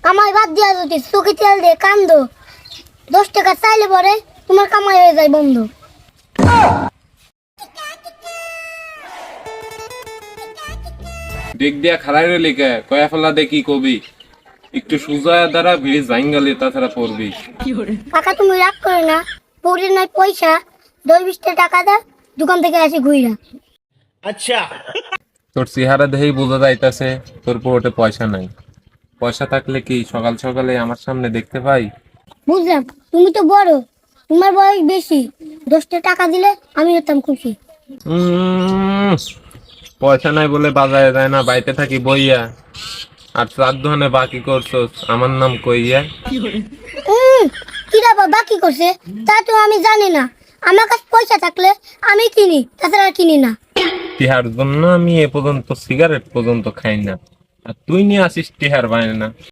কামাই বাদ দিয়া যদি চোখে তেল দিয়ে কান্দো 10 টাকা চাইলে পরে তোমার কামাই হয়ে যায় বন্ধ। দেখ দিয়া খারাই রইলি কে কয়া ফেলা দেখি কবি একটু সুজা দ্বারা ভিড়ে জাঙ্গালি তাছাড়া পড়বি। কাকা তুমি রাগ করে না, পরে নাই পয়সা 10-20 টাকা দে দোকান থেকে আসি ঘুইরা। তোর চেহারা দেখেই বোঝা যাইতাছে তোর পকেটে পয়সা নাই। পয়সা থাকলে কি সকাল সকালে আমার সামনে দেখতে পাই? বুঝলাম তুমি তো বড়, তোমার বয়স বেশি, 10 টাকা দিলে আমি হতাম খুশি। উম, পয়সা নাই বলে বাজারে যায় না, বাইতে থাকি বইয়া। আর চার দোকানে বাকি করছস আমার নাম কইয়া। কিরা বাবা কি করছে তা তো আমি জানি না, আমার কাছে পয়সা থাকলে আমি কিনি, তাছাড়া কিনি না। টিহার জন্য আমি এ পর্যন্ত সিগারেট পর্যন্ত খাই না, আর তুই নিয়ে আসিস টিহার বায়না।